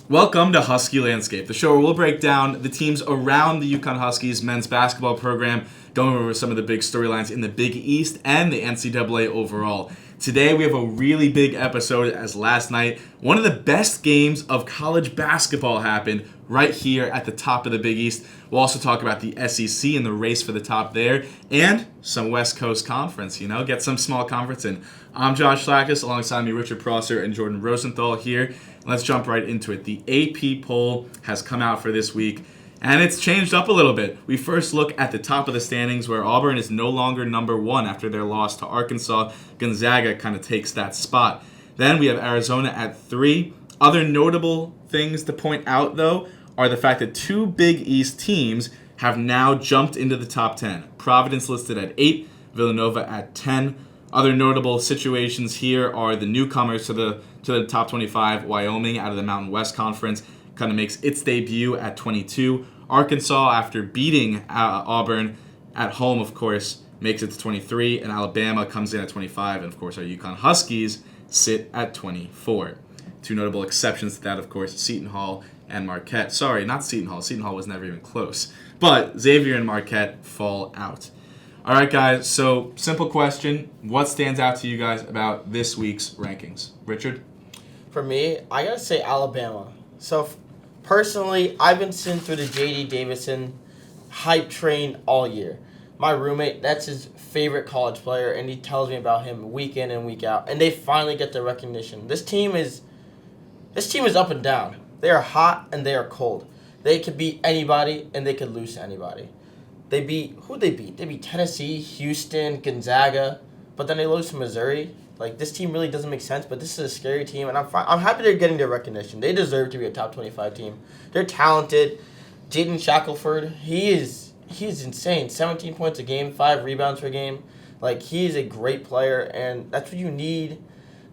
Welcome to Husky Landscape, the show where we'll break down the teams around the UConn Huskies men's basketball program, going over some of the big storylines in the Big East and the NCAA overall. Today we have a really big episode, as last night, one of the best games of college basketball happened right here at the top of the Big East. We'll also talk about the SEC and the race for the top there, and some West Coast Conference, get some small conference in. I'm Josh Schlactus, alongside me Richard Prosser and Jordan Rosenthal here. Let's jump right into it. The AP poll has come out for this week, and it's changed up a little bit. We first look at the top of the standings, where Auburn is no longer number one after their loss to Arkansas. Gonzaga kind of takes that spot. Then we have Arizona at 3. Other notable things to point out, though, are the fact that two Big East teams have now jumped into the top 10. Providence listed at 8, Villanova at 10. Other notable situations here are the newcomers to the top 25. Wyoming, out of the Mountain West Conference, kind of makes its debut at 22. Arkansas, after beating Auburn at home, of course, makes it to 23. And Alabama comes in at 25. And, of course, our UConn Huskies sit at 24. Two notable exceptions to that, of course, Seton Hall and Marquette. Sorry, not Seton Hall. Seton Hall was never even close. But Xavier and Marquette fall out. All right, guys, so simple question. What stands out to you guys about this week's rankings? Richard? For me, I got to say Alabama. So, personally, I've been sitting through the J.D. Davison hype train all year. My roommate, that's his favorite college player, and he tells me about him week in and week out. And they finally get the recognition. This team is up and down. They are hot and they are cold. They could beat anybody and they could lose to anybody. Who'd they beat? They beat Tennessee, Houston, Gonzaga, but then they lose to Missouri. Like, this team really doesn't make sense, but this is a scary team, and I'm happy they're getting their recognition. They deserve to be a top 25 team. They're talented. Jaden Shackelford, he is insane. 17 points a game, 5 rebounds per game. Like, he is a great player, and that's what you need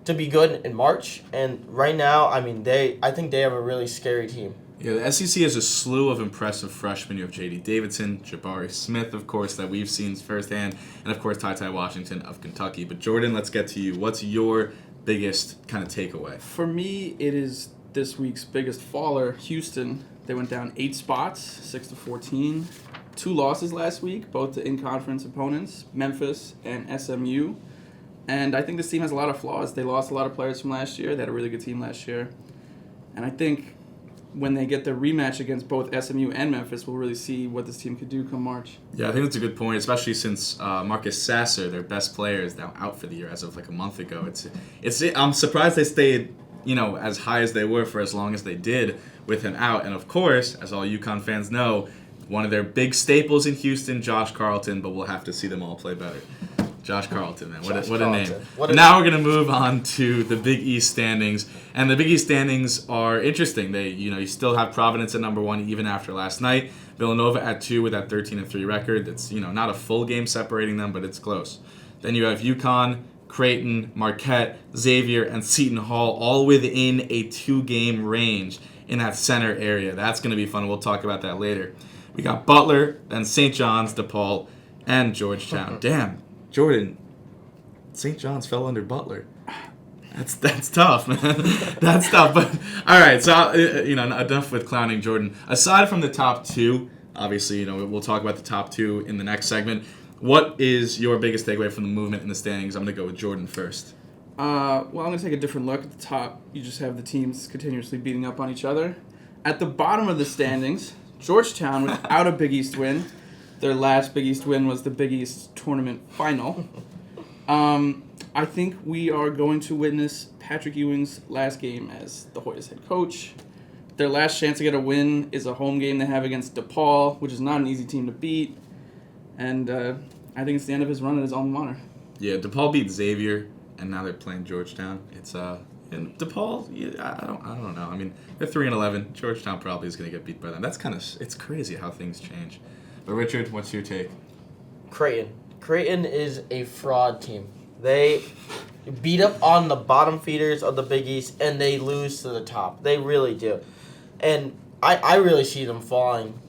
to be good in March. And right now, I think they have a really scary team. Yeah, the SEC has a slew of impressive freshmen. You have J.D. Davidson, Jabari Smith, of course, that we've seen firsthand, and, of course, Ty Washington of Kentucky. But, Jordan, let's get to you. What's your biggest kind of takeaway? For me, it is this week's biggest faller, Houston. They went down 8 spots, 6-14. 2 losses last week, both to in-conference opponents, Memphis and SMU. And I think this team has a lot of flaws. They lost a lot of players from last year. They had a really good team last year. And I think when they get the rematch against both SMU and Memphis, we'll really see what this team could do come March. Yeah, I think that's a good point, especially since Marcus Sasser, their best player, is now out for the year as of like a month ago. I'm surprised they stayed, as high as they were for as long as they did with him out. And of course, as all UConn fans know, one of their big staples in Houston, Josh Carlton, but we'll have to see them all play better. Josh Carlton, man. What a name. Now we're going to move on to the Big East standings. And the Big East standings are interesting. You still have Providence at number 1 even after last night. Villanova at 2 with that 13-3 record. That's, not a full game separating them, but it's close. Then you have UConn, Creighton, Marquette, Xavier, and Seton Hall all within a 2-game range in that center area. That's going to be fun. We'll talk about that later. We got Butler, then St. John's, DePaul, and Georgetown. Damn. Jordan, St. John's fell under Butler. That's tough, man. That's tough. But all right, so enough with clowning Jordan. Aside from the top 2, obviously, we'll talk about the top 2 in the next segment. What is your biggest takeaway from the movement in the standings? I'm going to go with Jordan first. I'm going to take a different look. At the top, you just have the teams continuously beating up on each other. At the bottom of the standings, Georgetown without a Big East win. Their last Big East win was the Big East tournament final. I think we are going to witness Patrick Ewing's last game as the Hoyas head coach. Their last chance to get a win is a home game they have against DePaul, which is not an easy team to beat. And I think it's the end of his run at his alma mater. Yeah, DePaul beat Xavier, and now they're playing Georgetown. It's and DePaul, I don't know. I mean, they're 3-11. Georgetown probably is going to get beat by them. It's crazy how things change. But Richard, what's your take? Creighton. Creighton is a fraud team. They beat up on the bottom feeders of the Big East, and they lose to the top. They really do. And I really see them falling.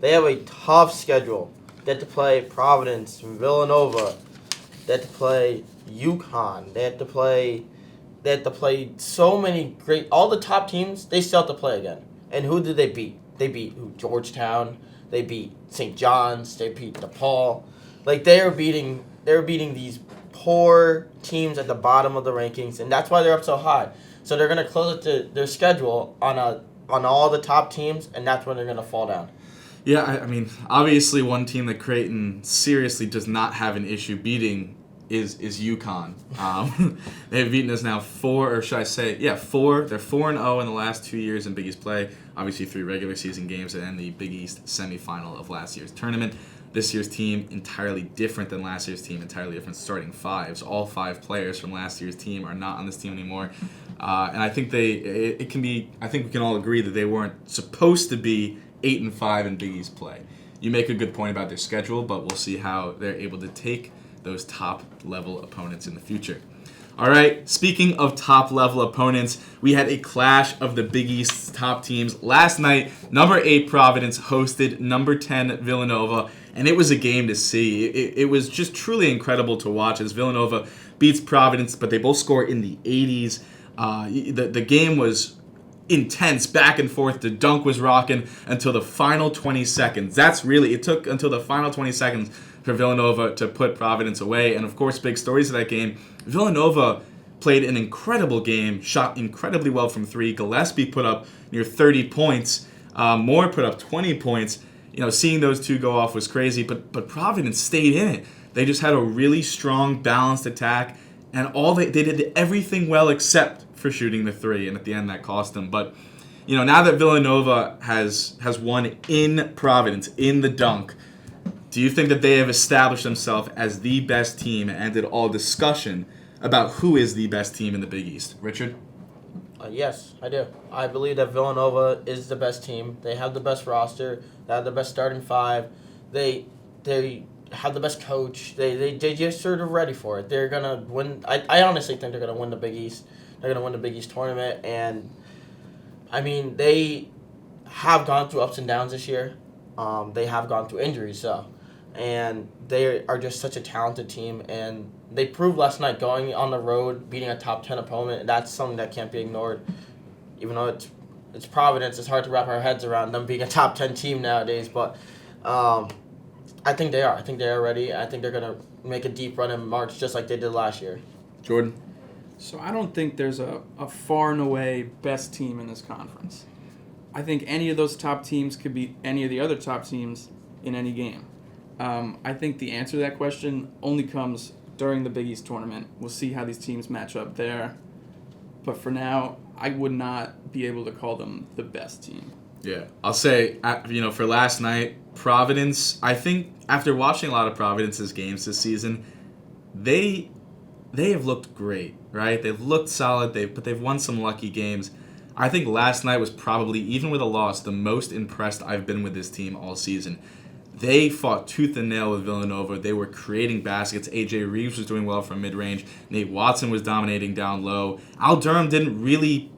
They have a tough schedule. They have to play Providence, Villanova. They have to play UConn. They have to play They had to play so many great. All the top teams, they still have to play again. And who did they beat? They beat Georgetown. They beat St. John's. They beat DePaul. Like they were beating these poor teams at the bottom of the rankings, and that's why they're up so high. So they're gonna close it to their schedule on all the top teams, and that's when they're gonna fall down. Yeah, I mean, obviously one team that Creighton seriously does not have an issue beating is UConn. They've beaten us now four. They're 4-0 in the last 2 years in Big East play. Obviously 3 regular season games and then the Big East semifinal of last year's tournament. This year's team entirely different than last year's team. Entirely different starting fives. All 5 players from last year's team are not on this team anymore. And I think I think we can all agree that they weren't supposed to be 8-5 in Big East play. You make a good point about their schedule, but we'll see how they're able to take those top-level opponents in the future. All right, speaking of top-level opponents, we had a clash of the Big East's top teams. Last night, number 8 Providence hosted number 10 Villanova, and it was a game to see. It was just truly incredible to watch as Villanova beats Providence, but they both score in the 80s. The game was intense, back and forth. The dunk was rocking until the final 20 seconds. It took until the final 20 seconds for Villanova to put Providence away. And of course, big stories of that game. Villanova played an incredible game, shot incredibly well from 3. Gillespie put up near 30 points. Moore put up 20 points. Seeing those 2 go off was crazy, but Providence stayed in it. They just had a really strong, balanced attack, and they did everything well except for shooting the 3, and at the end that cost them. But now that Villanova has won in Providence in the dunk, do you think that they have established themselves as the best team and ended all discussion about who is the best team in the Big East? Richard? Yes, I do. I believe that Villanova is the best team. They have the best roster. They have the best starting 5. They have the best coach. They just sort of ready for it. They're gonna win. I honestly think they're gonna win the Big East. They're gonna win the Big East tournament, and I mean they have gone through ups and downs this year. They have gone through injuries, and they are just such a talented team. And they proved last night going on the road, beating a top 10 opponent. And that's something that can't be ignored. Even though it's Providence, it's hard to wrap our heads around them being a top 10 team nowadays. But I think they are. I think they are ready. I think they're going to make a deep run in March just like they did last year. Jordan? So I don't think there's a far and away best team in this conference. I think any of those top teams could beat any of the other top teams in any game. I think the answer to that question only comes during the Big East tournament. We'll see how these teams match up there. But for now, I would not be able to call them the best team. Yeah, I'll say, for last night, Providence, I think after watching a lot of Providence's games this season, they have looked great, right? They've looked solid, but they've won some lucky games. I think last night was probably, even with a loss, the most impressed I've been with this team all season. They fought tooth and nail with Villanova. They were creating baskets. A.J. Reeves was doing well from mid-range. Nate Watson was dominating down low. Al Durham didn't really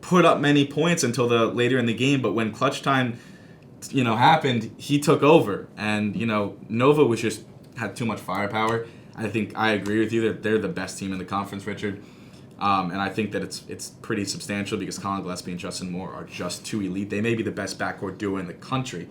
put up many points until later in the game, but when clutch time, happened, he took over. And, Nova had too much firepower. I think I agree with you that they're the best team in the conference, Richard. And I think that it's pretty substantial because Colin Gillespie and Justin Moore are just too elite. They may be the best backcourt duo in the country.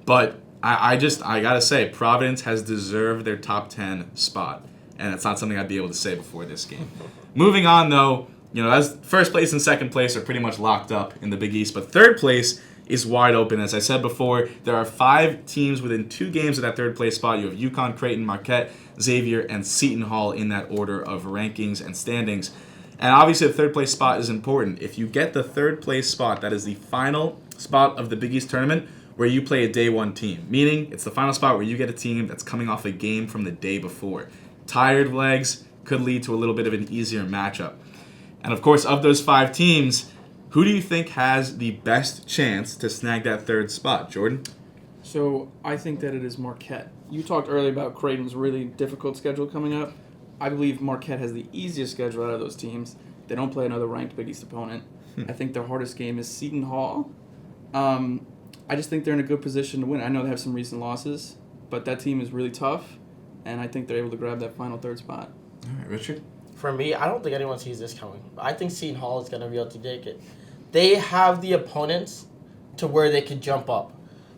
But I got to say, Providence has deserved their top 10 spot. And it's not something I'd be able to say before this game. Moving on, though, as first place and second place are pretty much locked up in the Big East. But third place is wide open. As I said before, there are 5 teams within 2 games of that third place spot. You have UConn, Creighton, Marquette, Xavier, and Seton Hall in that order of rankings and standings. And obviously the third place spot is important. If you get the third place spot, that is the final spot of the Big East tournament where you play a day 1 team. Meaning it's the final spot where you get a team that's coming off a game from the day before. Tired legs could lead to a little bit of an easier matchup. And of course, of those 5 teams, who do you think has the best chance to snag that third spot, Jordan? So I think that it is Marquette. You talked earlier about Creighton's really difficult schedule coming up. I believe Marquette has the easiest schedule out of those teams. They don't play another ranked Big East opponent. I think their hardest game is Seton Hall. I just think they're in a good position to win. I know they have some recent losses, but that team is really tough, and I think they're able to grab that final third spot. All right, Richard? for me, I don't think anyone sees this coming. I think Seton Hall is going to be able to take it. They have the opponents to where they could jump up.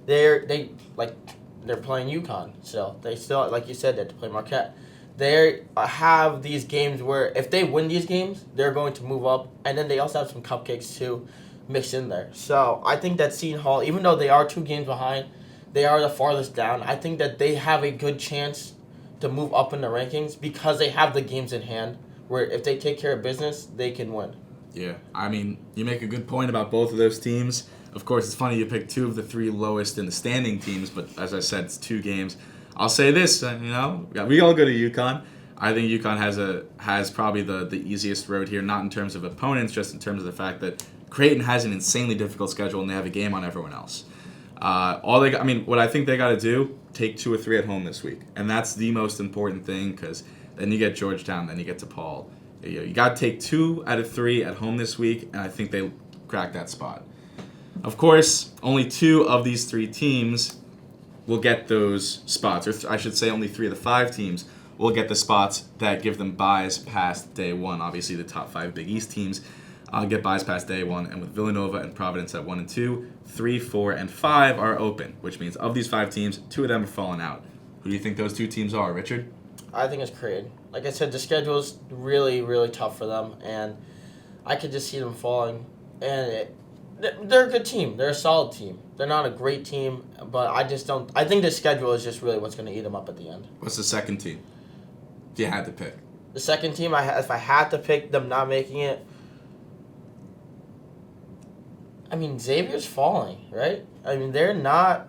They're playing UConn still. They still, like you said, they have to play Marquette. They have these games where if they win these games, they're going to move up, and then they also have some cupcakes too mixed in there. So I think that Seton Hall, even though they are 2 games behind, they are the farthest down. I think that they have a good chance to move up in the rankings because they have the games in hand where if they take care of business, they can win. Yeah, I mean, you make a good point about both of those teams. Of course, it's funny you picked 2 of the 3 lowest in the standing teams, but as I said, it's 2 games. I'll say this, we all go to UConn. I think UConn has probably the easiest road here, not in terms of opponents, just in terms of the fact that Creighton has an insanely difficult schedule and they have a game on everyone else. What I think they got to do, take 2 or 3 at home this week, and that's the most important thing because then you get Georgetown, then you get DePaul. You got to take 2 out of 3 at home this week, and I think they crack that spot. Of course, only 2 of these 3 teams will get those spots, or I should say only 3 of the 5 teams will get the spots that give them buys past day 1. Obviously, the top 5 Big East teams get buys past day 1, and with Villanova and Providence at 1 and 2, 3, 4, and 5 are open, which means of these 5 teams, 2 of them are falling out. Who do you think those 2 teams are, Richard? I think it's Creighton. Like I said, the schedule is really, really tough for them, and I could just see them falling. And they're a good team. They're a solid team. They're not a great team, but I just don't. I think the schedule is just really what's going to eat them up at the end. What's the second team? If you had to pick. The second team, if I had to pick them not making it, I mean, Xavier's falling, right? I mean, they're not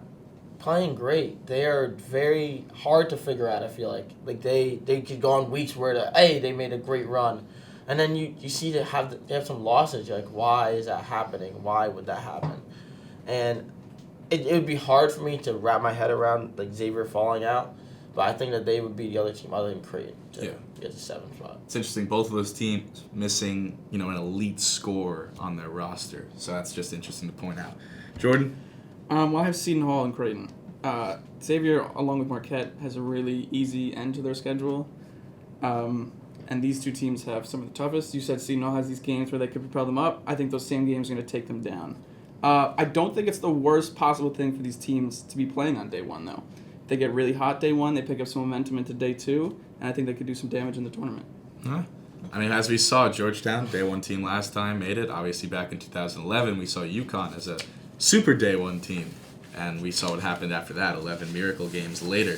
playing great. They are very hard to figure out, I feel like. Like, they could go on weeks where, they made a great run. And then you see they have some losses. You're like, why is that happening? Why would that happen? And it would be hard for me to wrap my head around, like, Xavier falling out. But I think that they would be the other team other than Creighton to get the 7th spot. It's interesting. Both of those teams missing, an elite score on their roster. So that's just interesting to point out. Jordan? Well, I have Seton Hall and Creighton. Xavier, along with Marquette, has a really easy end to their schedule. And these 2 teams have some of the toughest. You said Seton Hall has these games where they could propel them up. I think those same games are going to take them down. I don't think it's the worst possible thing for these teams to be playing on day 1, though. They get really hot day 1, they pick up some momentum into day 2, and I think they could do some damage in the tournament. I mean, as we saw, Georgetown, day 1 team last time, made it. Obviously, back in 2011, we saw UConn as a super day 1 team, and we saw what happened after that, 11 miracle games later.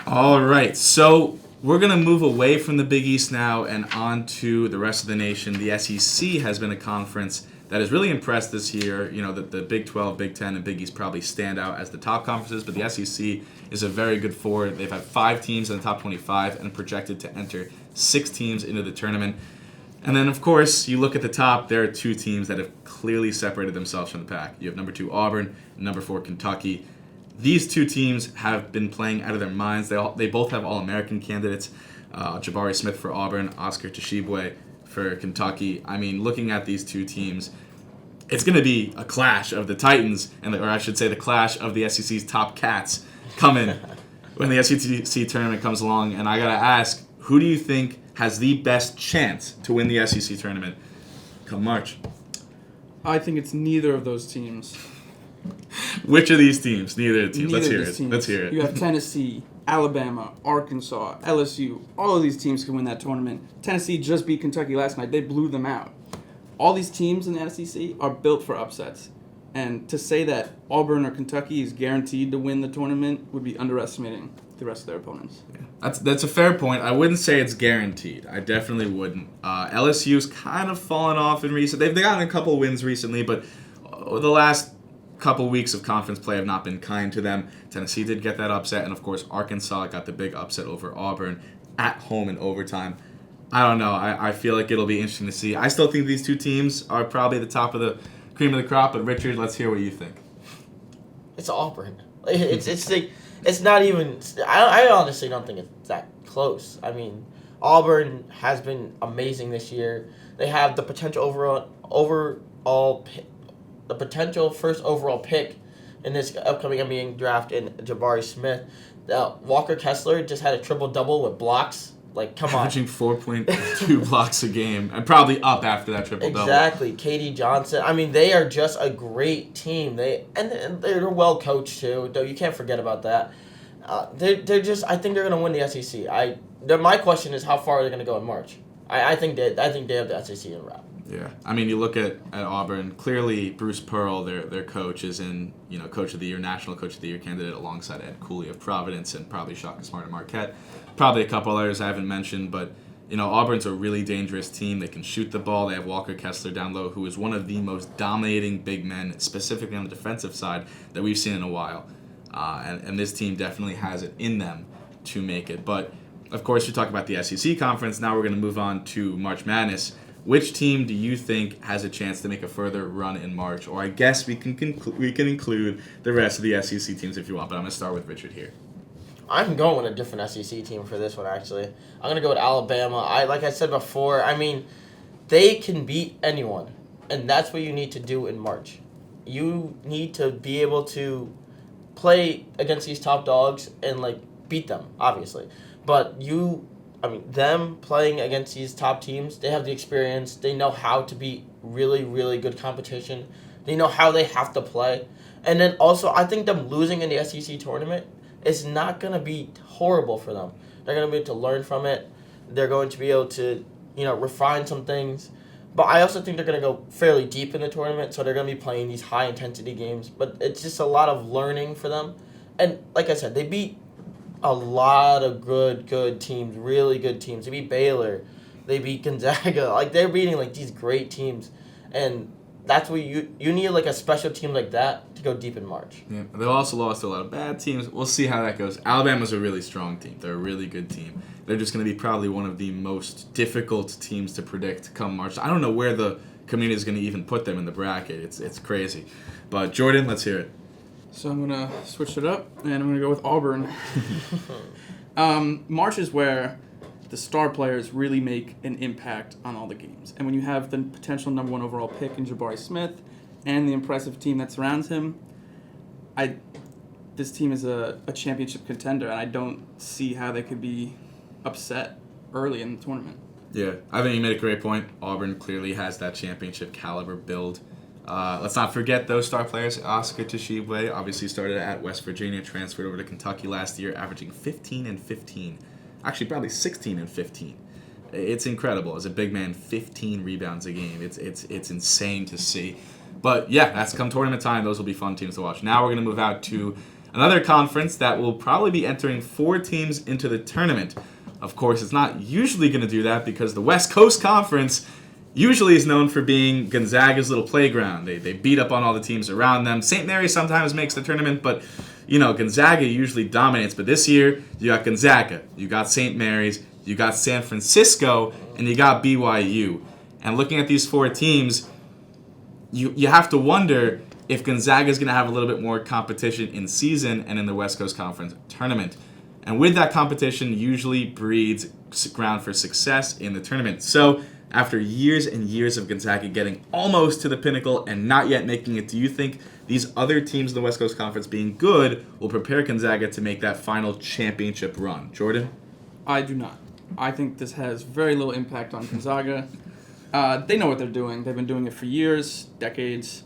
All right, so we're going to move away from the Big East now and on to the rest of the nation. The SEC has been a conference that has really impressed this year. The Big 12, Big 10, and Big East probably stand out as the top conferences, but the SEC is a very good 4. They've had 5 teams in the top 25 and projected to enter 6 teams into the tournament. And then, of course, you look at the top, there are 2 teams that have clearly separated themselves from the pack. You have number 2 Auburn and number 4 Kentucky. These 2 teams have been playing out of their minds. They both have All-American candidates. Jabari Smith for Auburn, Oscar Tshiebwe for Kentucky. I mean, looking at these 2 teams, it's going to be a clash of the Titans, or I should say the clash of the SEC's top cats coming when the SEC tournament comes along. And I got to ask, who do you think has the best chance to win the SEC tournament come March? I think it's neither of those teams. Which of these teams? Neither of the teams. Neither Let's hear it. You have Tennessee, Alabama, Arkansas, LSU. All of these teams can win that tournament. Tennessee just beat Kentucky last night. They blew them out. All these teams in the SEC are built for upsets. And to say that Auburn or Kentucky is guaranteed to win the tournament would be underestimating the rest of their opponents. Yeah. That's a fair point. I wouldn't say it's guaranteed. I definitely wouldn't. LSU's kind of fallen off in recent. They've gotten a couple wins recently, but the last couple weeks of conference play have not been kind to them. Tennessee did get that upset, and of course Arkansas got the big upset over Auburn at home in overtime. I don't know. I feel like it'll be interesting to see. I still think these 2 teams are probably the top of the cream of the crop, but Richard, let's hear what you think. It's Auburn. It's not even. I honestly don't think it's that close. I mean, Auburn has been amazing this year. They have the potential the potential first overall pick in this upcoming NBA draft in Jabari Smith. Walker Kessler just had a triple-double with blocks Like, come on. Averaging 4.2 blocks a game, and probably up after that triple-double. Exactly. Katie Johnson. I mean, they are just a great team. And they're well coached, too. Though you can't forget about that. They're just. I think they're going to win the SEC. My question is, how far are they going to go in March? I think they have the SEC in wrap. Yeah, I mean, you look at Auburn. Clearly, Bruce Pearl, their coach, is in Coach of the Year, National Coach of the Year candidate alongside Ed Cooley of Providence and probably Shaka Smart of Marquette. Probably a couple others I haven't mentioned, but Auburn's a really dangerous team. They can shoot the ball. They have Walker Kessler down low, who is one of the most dominating big men, specifically on the defensive side, that we've seen in a while. And this team definitely has it in them to make it. But of course, you talk about the SEC conference. Now we're going to move on to March Madness. Which team do you think has a chance to make a further run in March? Or I guess we can include the rest of the SEC teams if you want, but I'm going to start with Richard here. I'm going with a different SEC team for this one, actually. I'm going to go with Alabama. Like I said before, I mean, they can beat anyone, and that's what you need to do in March. You need to be able to play against these top dogs and, beat them, obviously. But them playing against these top teams, they have the experience. They know how to beat really, really good competition. They know how they have to play. And then also, I think them losing in the SEC tournament is not going to be horrible for them. They're going to be able to learn from it. They're going to be able to, refine some things. But I also think they're going to go fairly deep in the tournament, so they're going to be playing these high-intensity games. But it's just a lot of learning for them. And like I said, they beat a lot of good teams, really good teams. They beat Baylor. They beat Gonzaga. They're beating, these great teams. And that's what you need, a special team like that to go deep in March. Yeah, they've also lost to a lot of bad teams. We'll see how that goes. Alabama's a really strong team. They're a really good team. They're just going to be probably one of the most difficult teams to predict come March. I don't know where the community is going to even put them in the bracket. It's crazy. But Jordan, let's hear it. So I'm going to switch it up, and I'm going to go with Auburn. March is where the star players really make an impact on all the games. And when you have the potential number 1 overall pick in Jabari Smith and the impressive team that surrounds him, this team is a championship contender, and I don't see how they could be upset early in the tournament. Yeah, I think you made a great point. Auburn clearly has that championship caliber build. Let's not forget those star players. Oscar Tshiebwe obviously started at West Virginia, transferred over to Kentucky last year, averaging 15 and 15. Actually, probably 16 and 15. It's incredible. As a big man, 15 rebounds a game. It's insane to see. But yeah, that's come tournament time. Those will be fun teams to watch. Now we're going to move out to another conference that will probably be entering 4 teams into the tournament. Of course, it's not usually going to do that because the West Coast Conference usually is known for being Gonzaga's little playground. They beat up on all the teams around them. St. Mary's sometimes makes the tournament, but Gonzaga usually dominates. But this year, you got Gonzaga, you got St. Mary's, you got San Francisco, and you got BYU. And looking at these 4 teams, you have to wonder if Gonzaga is going to have a little bit more competition in season and in the West Coast Conference tournament. And with that competition usually breeds ground for success in the tournament. So after years and years of Gonzaga getting almost to the pinnacle and not yet making it, do you think these other teams in the West Coast Conference being good will prepare Gonzaga to make that final championship run? Jordan? I do not. I think this has very little impact on Gonzaga. They know what they're doing. They've been doing it for years, decades.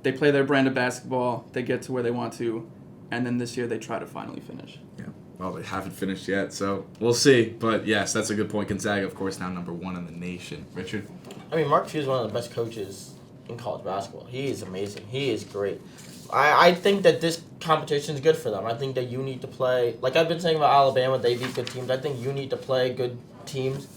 They play their brand of basketball. They get to where they want to. And then this year they try to finally finish. Yeah. Well, they haven't finished yet, so we'll see. But yes, that's a good point. Gonzaga, of course, now number 1 in the nation. Richard? I mean, Mark Few is one of the best coaches in college basketball. He is amazing. He is great. I think that this competition is good for them. I think that you need to play, like I've been saying about Alabama, they beat good teams. I think you need to play good teams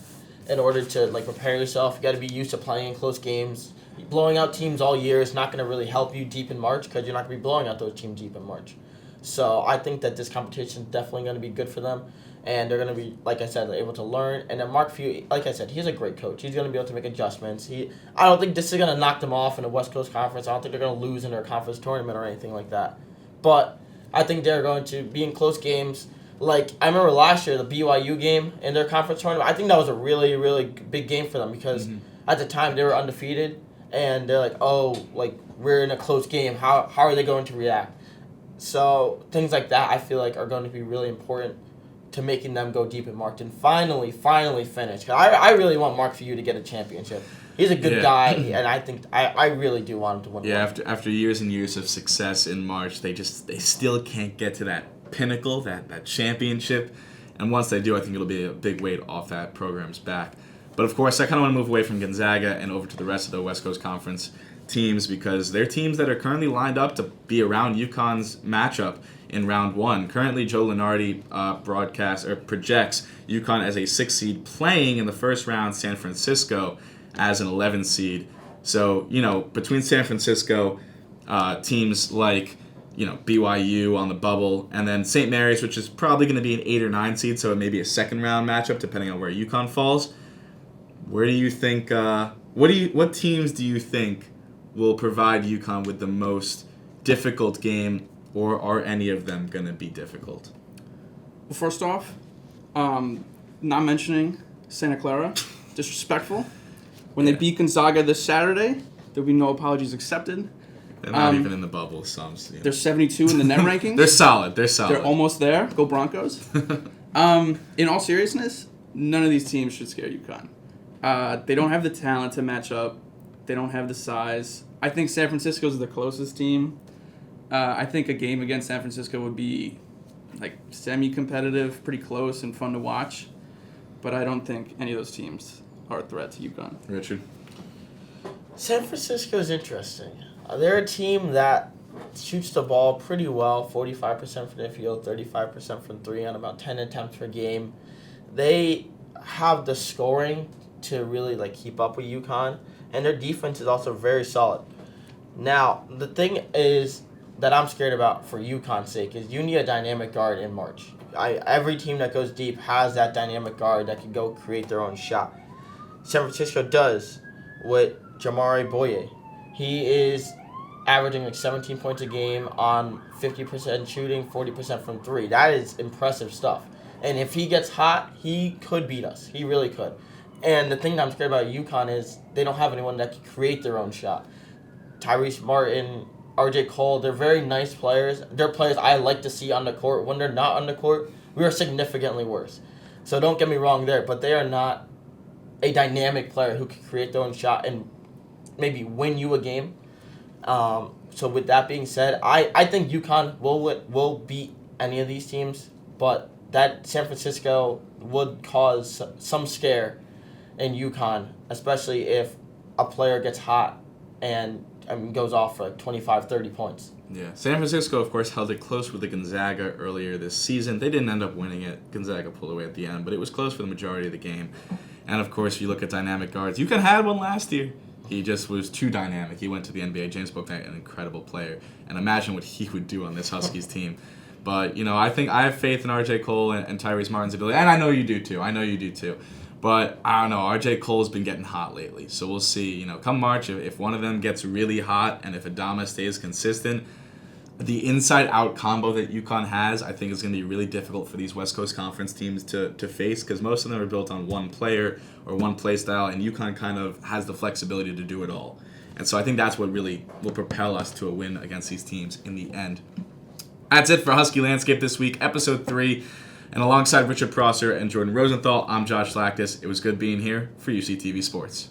in order to prepare yourself. You got to be used to playing in close games. Blowing out teams all year is not going to really help you deep in March because you're not going to be blowing out those teams deep in March. So I think that this competition is definitely going to be good for them. And they're going to be, like I said, able to learn. And then Mark Few, like I said, he's a great coach. He's going to be able to make adjustments. I don't think this is going to knock them off in the West Coast Conference. I don't think they're going to lose in their conference tournament or anything like that. But I think they're going to be in close games. Like, I remember last year, the BYU game in their conference tournament, I think that was a really, really big game for them because at the time they were undefeated. And they're like, we're in a close game. How are they going to react? So things like that I feel like are going to be really important to making them go deep in March and finally finish. 'Cause I really want Mark Few to get a championship. He's a good guy, and I think I really do want him to win. Yeah, after years and years of success in March, they still can't get to that pinnacle, that championship. And once they do, I think it'll be a big weight off that program's back. But of course, I kind of want to move away from Gonzaga and over to the rest of the West Coast Conference teams because they're teams that are currently lined up to be around UConn's matchup in round 1. Currently, Joe Lunardi projects UConn as a 6 seed playing in the first round San Francisco as an 11 seed. So, between San Francisco, teams like, BYU on the bubble, and then St. Mary's, which is probably going to be an 8 or 9 seed, so it may be a second round matchup depending on where UConn falls. Where do you think, what teams do you think will provide UConn with the most difficult game, or are any of them going to be difficult? Well, first off, not mentioning Santa Clara, disrespectful. When they beat Gonzaga this Saturday, there'll be no apologies accepted. They're not even in the bubble. They're 72 in the net rankings. They're solid. They're almost there. Go Broncos. In all seriousness, none of these teams should scare UConn. They don't have the talent to match up. They don't have the size. I think San Francisco's the closest team. I think a game against San Francisco would be semi-competitive, pretty close and fun to watch. But I don't think any of those teams are a threat to UConn. Richard? San Francisco is interesting. They're a team that shoots the ball pretty well, 45% from the field, 35% from 3 on about 10 attempts per game. They have the scoring to really keep up with UConn, and their defense is also very solid. Now, the thing is that I'm scared about for UConn's sake is you need a dynamic guard in March. Every team that goes deep has that dynamic guard that can go create their own shot. San Francisco does with Jamari Boye. He is averaging 17 points a game on 50% shooting, 40% from 3. That is impressive stuff. And if he gets hot, he could beat us. He really could. And the thing that I'm scared about UConn is they don't have anyone that can create their own shot. Tyrese Martin, RJ Cole, they're very nice players. They're players I like to see on the court. When they're not on the court, we are significantly worse. So don't get me wrong there, but they are not a dynamic player who can create their own shot and maybe win you a game. So with that being said, I think UConn will beat any of these teams, but that San Francisco would cause some scare in UConn, especially if a player gets hot and goes off for 25, 30 points. Yeah. San Francisco, of course, held it close with the Gonzaga earlier this season. They didn't end up winning it. Gonzaga pulled away at the end, but it was close for the majority of the game. And, of course, if you look at dynamic guards, UConn had one last year. He just was too dynamic. He went to the NBA. James Bouknight, an incredible player. And imagine what he would do on this Huskies team. But, I think I have faith in RJ Cole and Tyrese Martin's ability. And I know you do, too. But, I don't know. RJ Cole's been getting hot lately. So we'll see. Come March, if one of them gets really hot and if Adama stays consistent, the inside-out combo that UConn has, I think, is going to be really difficult for these West Coast Conference teams to face because most of them are built on one player or one play style, and UConn kind of has the flexibility to do it all. And so I think that's what really will propel us to a win against these teams in the end. That's it for Husky Landscape this week, Episode 3. And alongside Richard Prosser and Jordan Rosenthal, I'm Josh Schlactus. It was good being here for UCTV Sports.